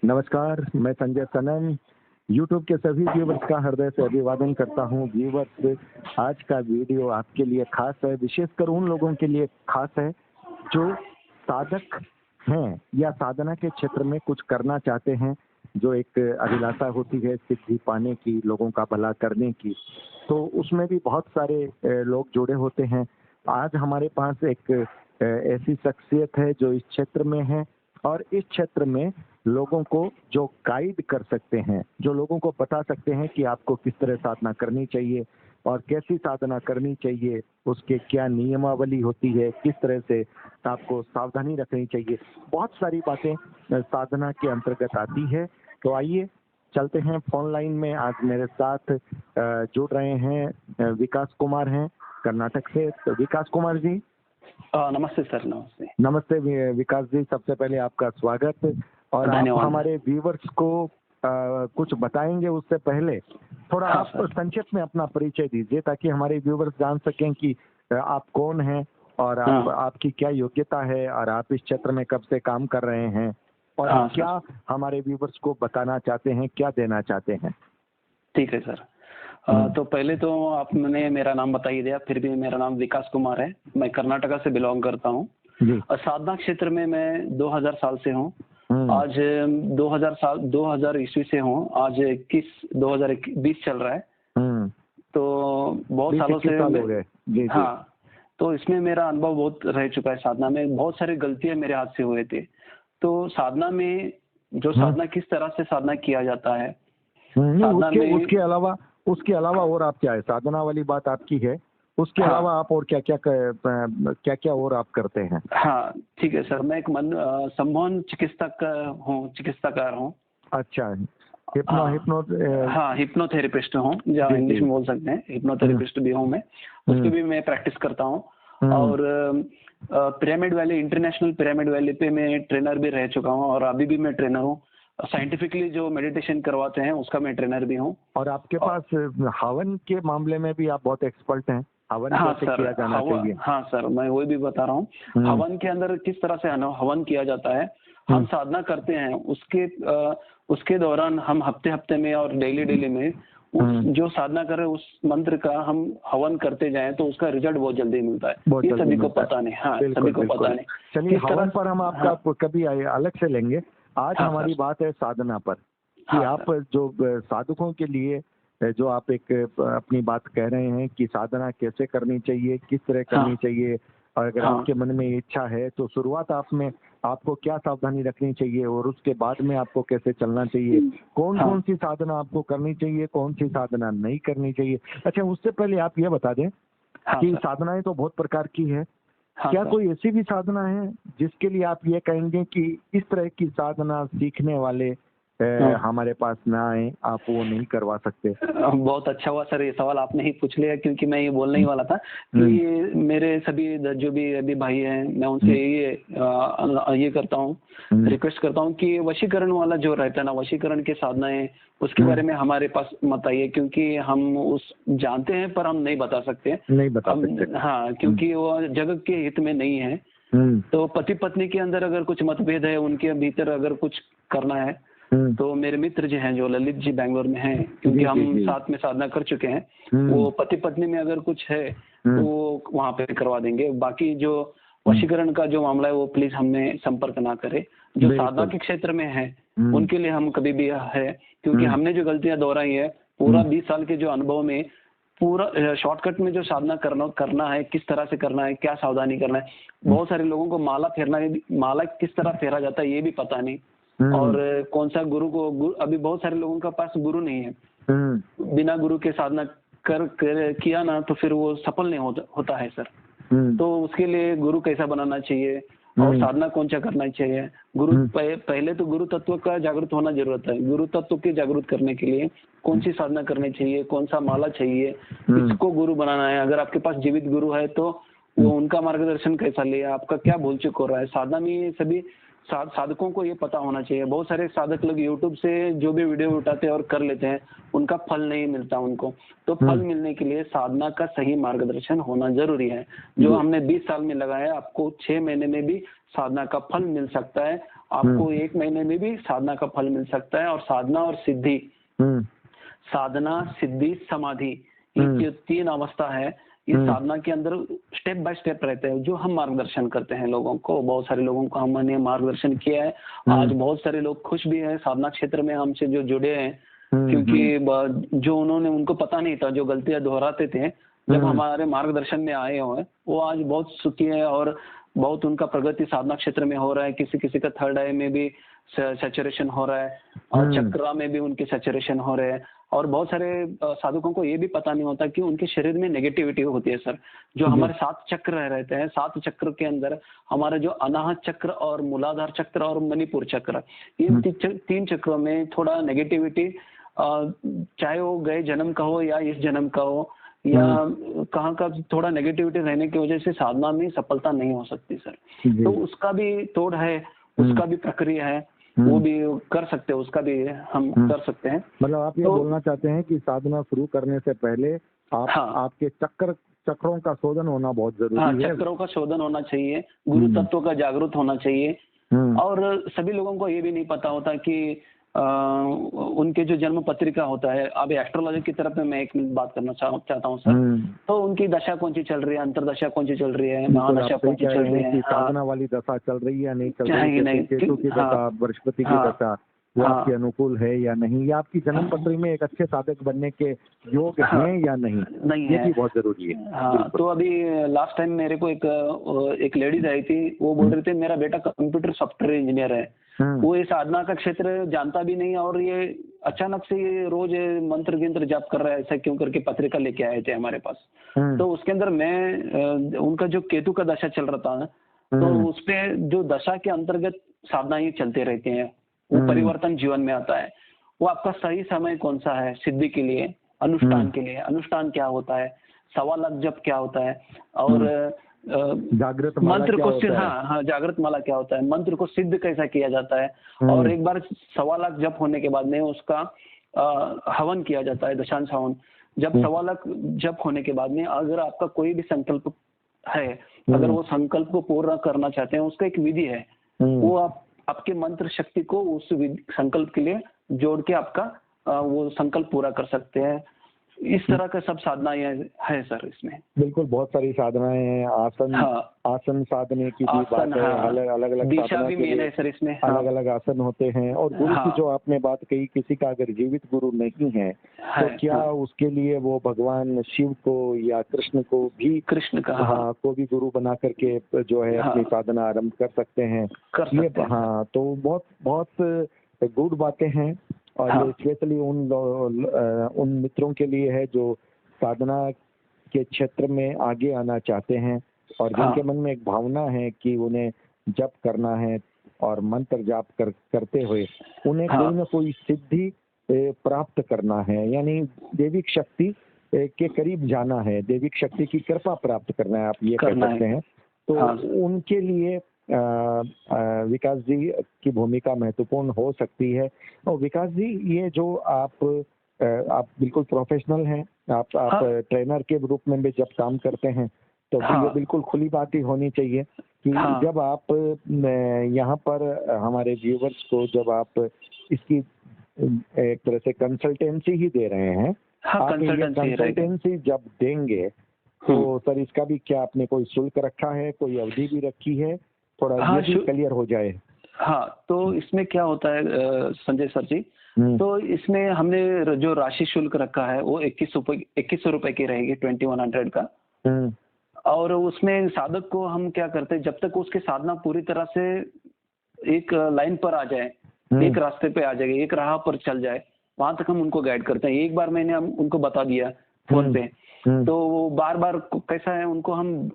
नमस्कार, मैं संजय सनन, यूट्यूब के सभी व्यूवर्स का हृदय से अभिवादन करता हूँ। व्यूवर्स, आज का वीडियो आपके लिए खास है, विशेषकर उन लोगों के लिए खास है जो साधक हैं या साधना के क्षेत्र में कुछ करना चाहते हैं, जो एक अभिलाषा होती है सिद्धि पाने की, लोगों का भला करने की, तो उसमें भी बहुत सारे लोग जुड़े होते हैं। आज हमारे पास एक ऐसी शख्सियत है जो इस क्षेत्र में है और इस क्षेत्र में लोगों को जो गाइड कर सकते हैं, जो लोगों को बता सकते हैं कि आपको किस तरह साधना करनी चाहिए और कैसी साधना करनी चाहिए, उसके क्या नियमावली होती है, किस तरह से आपको सावधानी रखनी चाहिए। बहुत सारी बातें साधना के अंतर्गत आती है। तो आइए चलते हैं, फोन लाइन में आज मेरे साथ जुड़ रहे हैं विकास कुमार हैं कर्नाटक से। तो विकास कुमार जी, नमस्ते सर। नमस्ते। नमस्ते विकास जी, सबसे पहले आपका स्वागत। और आप हमारे व्यूवर्स को कुछ बताएंगे उससे पहले थोड़ा आप संक्षेप में अपना परिचय दीजिए ताकि हमारे व्यूवर्स जान सकें कि आप कौन हैं और आपकी क्या योग्यता है और आप इस क्षेत्र में कब से काम कर रहे हैं और आप क्या हमारे व्यूवर्स को बताना चाहते हैं, क्या देना चाहते हैं। ठीक है सर। तो पहले तो आपने मेरा नाम बता ही दिया, फिर भी मेरा नाम विकास कुमार है। मैं कर्नाटका से बिलोंग करता हूँ और साधना क्षेत्र में मैं 2000 साल से हूँ। आज 2000 ईस्वी से हूँ। आज 2020 चल रहा है। तो बहुत सालों से हो गए। हाँ, तो इसमें मेरा अनुभव बहुत रह चुका है। साधना में बहुत सारी गलतियां मेरे हाथ से हुए थे। तो साधना में जो साधना किस तरह से साधना किया जाता है, उसके अलावा और आप क्या है, साधना वाली बात आपकी है, उसके अलावा आप और क्या और आप करते हैं। हाँ ठीक है सर। मैं एक संमोहन चिकित्सकार हूँ। अच्छा, हिप्नोथेरेपिस्ट हूँ, जहाँ इंग्लिश में बोल सकते हैं। हिप्नोथेरेपिस्ट भी हूँ मैं, उसकी भी मैं प्रैक्टिस करता हूँ। और pyramid valley, international pyramid valley पे मैं ट्रेनर भी रह चुका हूँ और अभी भी मैं ट्रेनर हूँ। साइंटिफिकली जो मेडिटेशन करवाते हैं उसका मैं ट्रेनर भी हूँ। और आपके पास हवन के मामले में भी आप बहुत एक्सपर्ट हैं। हवन कैसे किया जाना चाहिए। हाँ सर, मैं वही भी बता रहा हूँ। हवन के अंदर किस तरह से हवन किया जाता है, हम साधना करते हैं उसके दौरान हम हफ्ते में और डेली में जो साधना कर रहे हैं उस मंत्र का हम हवन करते जाएं तो उसका रिजल्ट बहुत जल्दी मिलता है। ये सभी को पता नहीं। हाँ, सभी को पता नहीं। चलिए, हवन पर हम आपका कभी अलग से लेंगे। आज हमारी बात है साधना पर कि आप जो साधकों के लिए जो आप एक अपनी बात कह रहे हैं कि साधना कैसे करनी चाहिए, किस तरह करनी चाहिए, और अगर आपके मन में इच्छा है तो शुरुआत आपको क्या सावधानी रखनी चाहिए और उसके बाद में आपको कैसे चलना चाहिए, कौन सी साधना आपको करनी चाहिए, कौन सी साधना नहीं करनी चाहिए। अच्छा, उससे पहले आप ये बता दें कि साधनाएं तो बहुत प्रकार की है। क्या कोई ऐसी भी साधना है जिसके लिए आप ये कहेंगे कि इस तरह की साधना सीखने वाले हमारे पास ना आए, आप वो नहीं करवा सकते। बहुत अच्छा हुआ सर, ये सवाल आपने ही पूछ लिया, क्योंकि मैं ये बोलने ही वाला था कि मेरे सभी जो भी अभी भाई हैं, मैं उनसे ये करता हूँ, रिक्वेस्ट करता हूँ कि वशीकरण वाला जो रहता है ना, वशीकरण की साधनाएं, उसके बारे में हमारे पास मत आइए, क्योंकि हम उस जानते हैं पर हम नहीं बता सकते। हाँ, क्योंकि वो जगत के हित में नहीं है। तो पति पत्नी के अंदर अगर कुछ मतभेद है, उनके भीतर अगर कुछ करना है तो मेरे मित्र जी हैं जो ललित जी बैंगलोर में हैं, क्योंकि हम साथ में साधना कर चुके हैं, वो पति पत्नी में अगर कुछ है तो वो वहाँ पे करवा देंगे। बाकी जो वशीकरण का जो मामला है वो प्लीज हमें संपर्क ना करे। जो साधना के क्षेत्र में है उनके लिए हम कभी भी है, क्योंकि हमने जो गलतियां दोहराई है पूरा 20 साल के जो अनुभव में, पूरा शॉर्टकट में जो साधना करना है, किस तरह से करना है, क्या सावधानी करना है। बहुत सारे लोगों को माला किस तरह फेरा जाता है ये भी पता नहीं, और कौन सा अभी बहुत सारे लोगों के पास गुरु नहीं है। बिना गुरु के साधना किया ना तो फिर वो सफल नहीं होता है सर। तो उसके लिए गुरु कैसा बनाना चाहिए और साधना कौन सा करना चाहिए। पहले तो गुरु तत्व का जागृत होना जरूरत है। गुरु तत्व के जागृत करने के लिए कौन सी साधना करनी चाहिए, कौन सा माला चाहिए, किसको गुरु बनाना है। अगर आपके पास जीवित गुरु है तो वो उनका मार्गदर्शन कैसा ले, आपका क्या भूल चूक हो रहा है। साधना में सभी साधकों को ये पता होना चाहिए। बहुत सारे साधक लोग यूट्यूब से जो भी वीडियो उठाते हैं और कर लेते हैं, उनका फल नहीं मिलता उनको। तो फल मिलने के लिए साधना का सही मार्गदर्शन होना जरूरी है। जो हमने 20 साल में लगाया, आपको 6 महीने में भी साधना का फल मिल सकता है। आपको 1 महीने में भी साधना का फल मिल सकता है। और साधना और सिद्धि, साधना, सिद्धि, समाधि, ये जो 3 अवस्था है, ये साधना के अंदर स्टेप बाय स्टेप रहते हैं, जो हम मार्गदर्शन करते हैं लोगों को। बहुत सारे लोगों को हमने मार्गदर्शन किया है। आज बहुत सारे लोग खुश भी हैं साधना क्षेत्र में हमसे जो जुड़े हैं, क्योंकि जो उनको पता नहीं था, जो गलतियां दोहराते थे, जब हमारे मार्गदर्शन में आए हुए, वो आज बहुत सुखी है और बहुत उनका प्रगति साधना क्षेत्र में हो रहा है। किसी किसी का 3rd आई में भी सैचुरेशन हो रहा है और चक्रा में भी उनके सैचुरेशन हो रहे हैं। और बहुत सारे साधकों को ये भी पता नहीं होता कि उनके शरीर में नेगेटिविटी होती है सर। जो हमारे 7 चक्र रहते हैं, 7 चक्र के अंदर हमारे जो अनाहत चक्र और मूलाधार चक्र और मणिपुर चक्र, इन 3 चक्रों में थोड़ा नेगेटिविटी, चाहे वो गए जन्म का हो या इस जन्म का हो या कहाँ का, थोड़ा नेगेटिविटी रहने की वजह से साधना में सफलता नहीं हो सकती सर। तो उसका भी तोड़ है, उसका भी प्रक्रिया है, वो भी कर सकते हैं, उसका भी हम कर सकते हैं। मतलब आप ये बोलना चाहते हैं कि साधना शुरू करने से पहले आपके चक्रों का शोधन होना बहुत जरूरी है। चक्रों का शोधन होना चाहिए, गुरु तत्व का जागरूक होना चाहिए। और सभी लोगों को ये भी नहीं पता होता कि उनके जो जन्म पत्रिका होता है, अब एस्ट्रोलॉजी की तरफ में मैं 1 मिनट बात करना चाहता हूँ सर। तो उनकी दशा कौन सी चल रही है, अंतरदशा कौन सी चल रही है, महादशा कौन सी चल रही है, साधना वाली दशा चल रही है नहीं चल रही है, केतु की दशा, बृहस्पति की दशा, वो आपके अनुकूल है या नहीं, या आपकी जन्म पत्री में एक अच्छे साधक बनने के योग हैं या नहीं, ये भी बहुत जरूरी है। तो अभी लास्ट टाइम मेरे को एक लेडीज आई थी, वो बोल रही थी मेरा बेटा कंप्यूटर सॉफ्टवेयर इंजीनियर है, वो ये साधना का क्षेत्र जानता भी नहीं, और ये अचानक से ये रोज मंत्र गिंत्र जाप कर रहा है, ऐसा क्यों करके पत्रिका लेके आए थे हमारे पास। तो उसके अंदर मैं उनका जो केतु का दशा चल रहा था, तो उसपे जो दशा के अंतर्गत साधनाएं चलते रहती हैं, वो परिवर्तन जीवन में आता है। वो आपका सही समय कौन सा है सिद्धि के लिए, अनुष्ठान के लिए, अनुष्ठान क्या होता है, 1.25 लाख जप क्या होता है, और जागृत मंत्र को जागृत माला क्या होता है, मंत्र को सिद्ध कैसा किया जाता है, और एक बार 1.25 लाख जप होने के बाद में उसका हवन किया जाता है, दशांश हवन। जब 1.25 लाख जप होने के बाद में अगर आपका कोई भी संकल्प है, अगर वो संकल्प को पूरा करना चाहते हैं, उसका एक विधि है, वो आपके मंत्र शक्ति को उस संकल्प के लिए जोड़ के आपका वो संकल्प पूरा कर सकते हैं। इस तरह का सब साधनाएं है सर इसमें। बिल्कुल, बहुत सारी साधनाएं हैं। आसन साधने की भी बात है, अलग अलग दिशा भी मेन है सर इसमें, अलग अलग आसन होते हैं। और गुरु की जो आपने बात कही, किसी का अगर जीवित गुरु नहीं है तो क्या उसके लिए वो भगवान शिव को या कृष्ण को भी को भी गुरु बना करके जो है अपनी साधना आरंभ कर सकते हैं। तो बहुत बहुत गुड बातें हैं। और ये स्पेशली उन मित्रों के लिए है जो साधना के क्षेत्र में आगे आना चाहते हैं और जिनके मन में एक भावना है कि उन्हें जप करना है और मंत्र जाप करते हुए उन्हें कोई न कोई सिद्धि प्राप्त करना है, यानी दैविक शक्ति के करीब जाना है, दैविक शक्ति की कृपा प्राप्त करना है, आप ये कह सकते हैं। तो उनके लिए विकास जी की भूमिका महत्वपूर्ण हो सकती है। और विकास जी, ये जो आप बिल्कुल प्रोफेशनल हैं, आप ट्रेनर के रूप में भी जब काम करते हैं तो ये बिल्कुल खुली बात ही होनी चाहिए कि जब आप यहाँ पर हमारे व्यूवर्स को जब आप इसकी एक तरह से कंसल्टेंसी ही दे रहे हैं, आप ये कंसल्टेंसी जब देंगे तो सर इसका भी क्या आपने कोई शुल्क रखा है, कोई अवधि भी रखी है, थोड़ा ये भी क्लियर हो जाए। तो इसमें क्या होता है संजय सर जी, तो इसमें हमने जो राशि शुल्क रखा है वो 2100 रुपए की रहेगी, 2100 का। और उसमें साधक को हम क्या करते हैं, जब तक उसकी साधना पूरी तरह से एक लाइन पर आ जाए, एक रास्ते पे आ जाएगी, एक राह पर चल जाए, वहां तक हम उनको गाइड करते हैं। एक बार मैंने हम उनको बता दिया फोन पे, तो वो बार बार कैसा है, उनको हम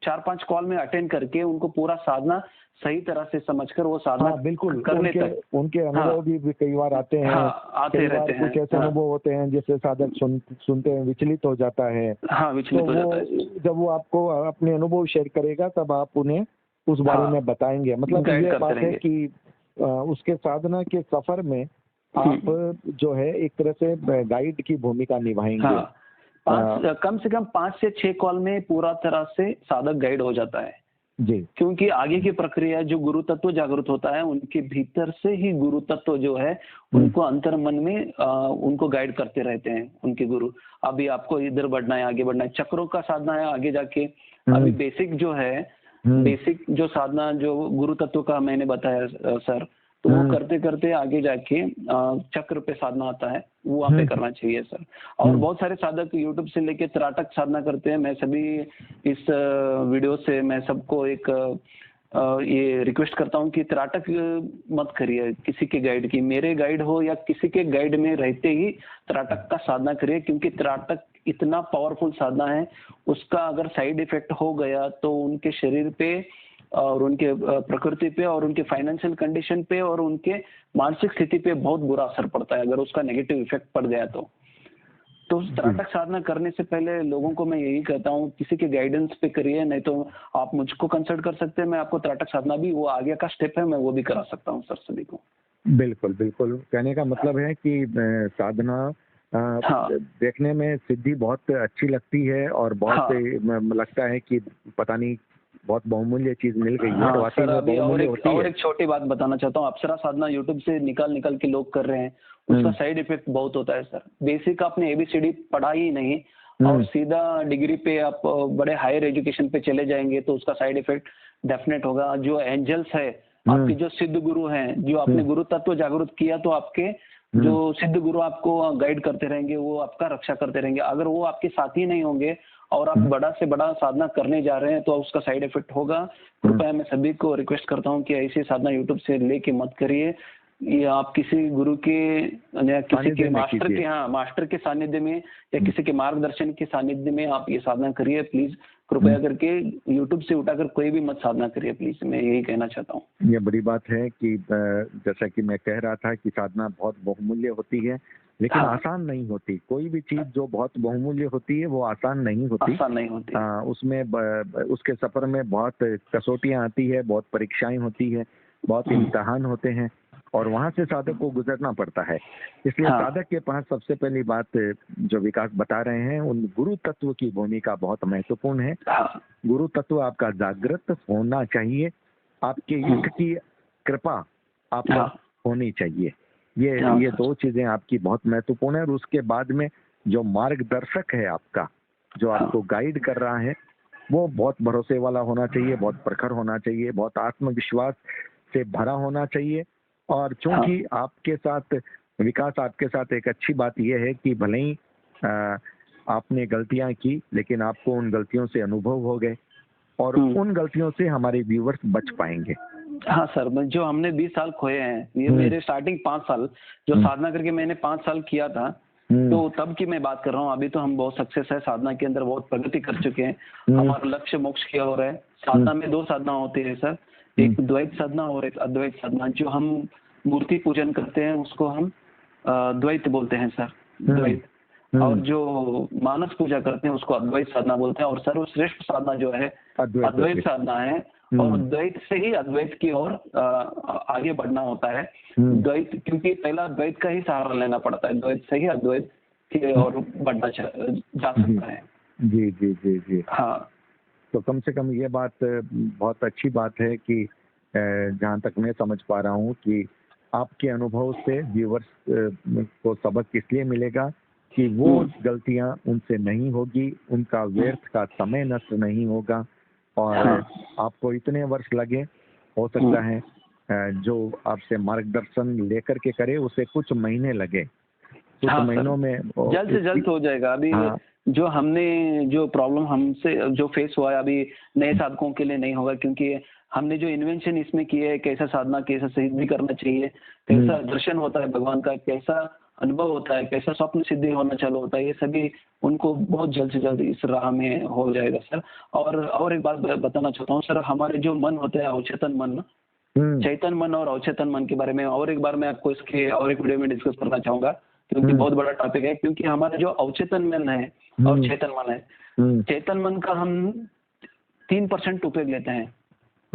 4-5 कॉल में अटेंड करके उनको पूरा साधना सही तरह से समझकर वो साधना बिल्कुल करने तक उनके अनुभव भी कई बार आते हैं, आते रहते हैं। कुछ ऐसे अनुभव होते हैं जिससे साधक सुनते हैं विचलित हो जाता है। विचलित हो जाता है। जब वो आपको अपने अनुभव शेयर करेगा तब आप उन्हें उस बारे में बताएंगे। मतलब ये बात है कि उसके साधना के सफर में आप जो है एक तरह से गाइड की भूमिका निभाएंगे। कम से कम 5 से 6 कॉल में पूरा तरह से साधक गाइड हो जाता है। जी। क्योंकि आगे की प्रक्रिया जो गुरु तत्व जागृत होता है, उनके भीतर से ही गुरु तत्व जो है, उनको अंतर मन में उनको गाइड करते रहते हैं उनके गुरु। अभी आपको इधर बढ़ना है, आगे बढ़ना है, चक्रों का साधना है आगे जाके। अभी बेसिक जो है, बेसिक जो साधना जो गुरु तत्व का मैंने बताया सर, तो वो करते करते आगे जाके चक्र पे साधना आता है, वो वहाँ पे करना चाहिए सर। और बहुत सारे साधक यूट्यूब से लेके त्राटक साधना करते हैं। मैं सभी इस वीडियो से मैं सबको एक ये रिक्वेस्ट करता हूँ कि त्राटक मत करिए किसी के गाइड की, मेरे गाइड हो या किसी के गाइड में रहते ही त्राटक का साधना करिए, क्योंकि त्राटक इतना पावरफुल साधना है, उसका अगर साइड इफेक्ट हो गया तो उनके शरीर पे और उनके प्रकृति पे और उनके फाइनेंशियल कंडीशन पे और उनके मानसिक स्थिति पे बहुत बुरा असर पड़ता है, अगर उसका नेगेटिव इफेक्ट पड़ गया तो त्राटक साधना करने से पहले लोगों को मैं यही कहता हूँ किसी के गाइडेंस पे करिए, नहीं तो आप मुझको कंसल्ट कर सकते हैं, मैं आपको त्राटक साधना भी वो आगे का स्टेप है, मैं वो भी करा सकता हूँ सर सभी को। बिल्कुल बिल्कुल, कहने का मतलब है कि साधना हाँ। देखने में सिद्धि बहुत अच्छी लगती है और बहुत लगता है कि पता नहीं बहुत बहुमूल्य चीज मिल गई है। हाँ सर, अभी और एक छोटी बात बताना चाहता हूँ, अप्सरा साधना यूट्यूब से निकाल के लोग कर रहे हैं, उसका साइड इफेक्ट बहुत होता है सर। बेसिक आपने ABCD पढ़ा ही नहीं और सीधा डिग्री पे आप बड़े हायर एजुकेशन पे चले जाएंगे तो उसका साइड इफेक्ट डेफिनेट होगा। जो एंजल्स है, आपके जो सिद्ध गुरु हैं, जो आपने गुरु तत्व जागृत किया, तो आपके जो सिद्ध गुरु आपको गाइड करते रहेंगे, वो आपका रक्षा करते रहेंगे। अगर वो आपके साथी नहीं होंगे और आप बड़ा से बड़ा साधना करने जा रहे हैं तो उसका साइड इफेक्ट होगा। कृपया मैं सभी को रिक्वेस्ट करता हूँ कि ऐसी साधना यूट्यूब से लेके मत करिए, या आप किसी गुरु के या किसी के मास्टर के मास्टर के सानिध्य में या किसी के मार्गदर्शन के सानिध्य में आप ये साधना करिए प्लीज। कृपया करके यूट्यूब से उठाकर कोई भी मत साधना करिए प्लीज, मैं यही कहना चाहता हूँ। ये बड़ी बात है कि जैसा कि मैं कह रहा था कि साधना बहुत बहुमूल्य होती है, लेकिन आसान नहीं होती। कोई भी चीज जो बहुत बहुमूल्य होती है वो आसान नहीं होती। उसमें उसके सफर में बहुत कसौटियां आती है, बहुत परीक्षाएं होती है, बहुत इम्तिहान होते हैं और वहां से साधक को गुजरना पड़ता है। इसलिए साधक के पास सबसे पहली बात जो विकास बता रहे हैं, उन गुरु तत्व की भूमिका बहुत महत्वपूर्ण है। गुरु तत्व आपका जागृत होना चाहिए, आपके इष्ट की कृपा आप होनी चाहिए। ये दो चीजें आपकी बहुत महत्वपूर्ण है। और उसके बाद में जो मार्गदर्शक है आपका, जो आपको गाइड कर रहा है, वो बहुत भरोसे वाला होना चाहिए, बहुत प्रखर होना चाहिए, बहुत आत्मविश्वास से भरा होना चाहिए। और चूंकि आपके साथ विकास, आपके साथ एक अच्छी बात यह है कि भले ही आपने गलतियां की, लेकिन आपको उन गलतियों से अनुभव हो गए और उन गलतियों से हमारे व्यूवर्स बच पाएंगे। हाँ सर, जो हमने 20 साल खोए हैं, ये मेरे स्टार्टिंग 5 साल जो साधना करके मैंने 5 साल किया था, तो तब की मैं बात कर रहा हूँ। अभी तो हम बहुत सक्सेस है साधना के अंदर, बहुत प्रगति कर चुके हैं, हमारा लक्ष्य मोक्ष की ओर है। साधना में 2 साधना होती है सर, एक द्वैत साधना और एक अद्वैत साधना। जो हम मूर्ति पूजन करते हैं उसको हम द्वैत बोलते हैं सर, द्वैत। और जो मानस पूजा करते हैं उसको अद्वैत साधना बोलते हैं। और सर्वश्रेष्ठ साधना जो है अद्वैत साधना है, और द्वैत से ही अद्वैत की ओर आगे बढ़ना होता है। द्वैत, क्योंकि पहला द्वैत का ही सहारा लेना पड़ता है, द्वैत से ही अद्वैत की ओर बढ़ना जा सकता है। जी जी जी जी। हाँ, तो कम से कम ये बात बहुत अच्छी बात है कि जहाँ तक मैं समझ पा रहा हूँ कि आपके अनुभव से व्यूवर्स को सबक इसलिए मिलेगा कि वो गलतियां उनसे नहीं होगी, उनका व्यर्थ का समय नष्ट नहीं होगा। और आपको इतने वर्ष लगे, हो सकता है जो आपसे मार्गदर्शन लेकर के करे उसे कुछ महीने लगे, कुछ महीनों में जल्द से जल्द हो जाएगा। अभी जो हमने जो प्रॉब्लम हमसे जो फेस हुआ है, अभी नए साधकों के लिए नहीं होगा, क्योंकि हमने जो इन्वेंशन इसमें किया है, कैसा साधना, कैसा सिद्धि करना चाहिए, कैसा दर्शन होता है भगवान का, कैसा अनुभव होता है, कैसा स्वप्न सिद्धि होना चालू होता है, ये सभी उनको बहुत जल्द से जल्द इस राह में हो जाएगा सर। और एक बात बताना चाहता हूँ सर, हमारे जो मन होते हैं अवचेतन मन, चैतन मन और अवचेतन मन के बारे में और एक बार मैं आपको इसके और एक वीडियो में डिस्कस करना चाहूंगा, क्योंकि बहुत बड़ा टॉपिक है। क्योंकि हमारा जो अवचेतन मन है और चेतन मन है, चेतन मन का हम 3% उपयोग लेते हैं,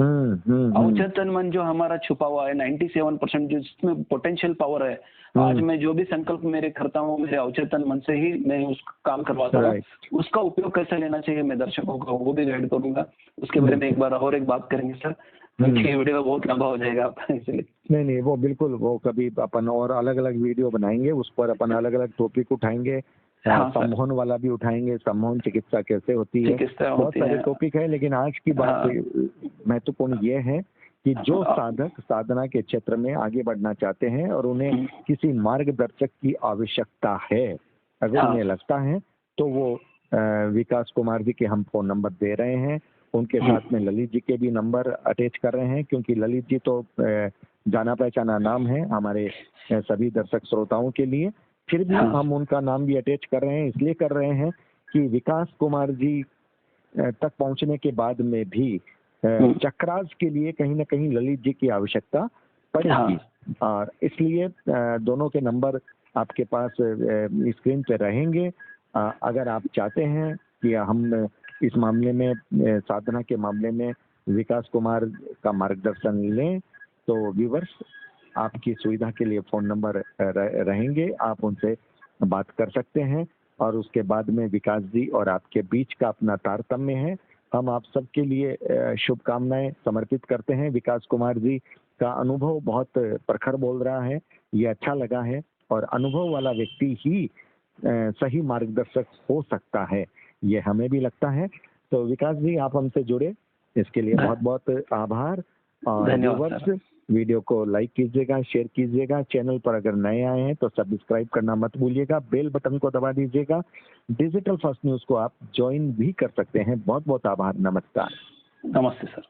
अवचेतन मन जो हमारा छुपा हुआ है 97% जिसमें पोटेंशियल पावर है, आज मैं जो भी संकल्प मेरे करता हूँ मेरे अवचेतन मन से ही मैं उस काम करवाता हूँ। उसका उपयोग कैसे लेना चाहिए मैं दर्शकों को वो भी गाइड करूंगा। उसके बारे में एक बार और एक बात करेंगे सर, क्योंकि वीडियो बहुत लंबा हो जाएगा इसलिए। नहीं वो बिल्कुल, वो कभी अपन और अलग अलग वीडियो बनाएंगे, उस पर अपन अलग अलग टॉपिक उठाएंगे। सम्मोहन वाला भी उठाएंगे, सम्मोहन चिकित्सा कैसे होती है, बहुत सारे टॉपिक है। लेकिन आज की बात महत्वपूर्ण ये है कि जो साधक साधना के क्षेत्र में आगे बढ़ना चाहते हैं और उन्हें किसी मार्गदर्शक की आवश्यकता है, अगर उन्हें लगता है तो वो विकास कुमार जी के हम फोन नंबर दे रहे हैं। उनके साथ में ललित जी के भी नंबर अटैच कर रहे हैं, क्योंकि ललित जी तो जाना पहचाना नाम है हमारे सभी दर्शक श्रोताओं के लिए। फिर भी हम उनका नाम भी अटैच कर रहे हैं, इसलिए कर रहे हैं कि विकास कुमार जी तक पहुंचने के बाद में भी चक्रास के लिए कहीं ना कहीं ललित जी की आवश्यकता पड़ेगी। और इसलिए दोनों के नंबर आपके पास स्क्रीन पे रहेंगे। अगर आप चाहते हैं कि हम इस मामले में, साधना के मामले में विकास कुमार का मार्गदर्शन लें, तो व्यूवर्स आपकी सुविधा के लिए फोन नंबर रहेंगे, आप उनसे बात कर सकते हैं। और उसके बाद में विकास जी और आपके बीच का अपना तारतम्य है। हम आप सबके लिए शुभकामनाएं समर्पित करते हैं। विकास कुमार जी का अनुभव बहुत प्रखर बोल रहा है, ये अच्छा लगा है। और अनुभव वाला व्यक्ति ही सही मार्गदर्शक हो सकता है, ये हमें भी लगता है। तो विकास जी आप हमसे जुड़े, इसके लिए बहुत बहुत आभार। और वीडियो को लाइक कीजिएगा, शेयर कीजिएगा। चैनल पर अगर नए आए हैं तो सब्सक्राइब करना मत भूलिएगा, बेल बटन को दबा दीजिएगा। डिजिटल फर्स्ट न्यूज को आप ज्वाइन भी कर सकते हैं। बहुत बहुत आभार, नमस्कार। नमस्ते सर।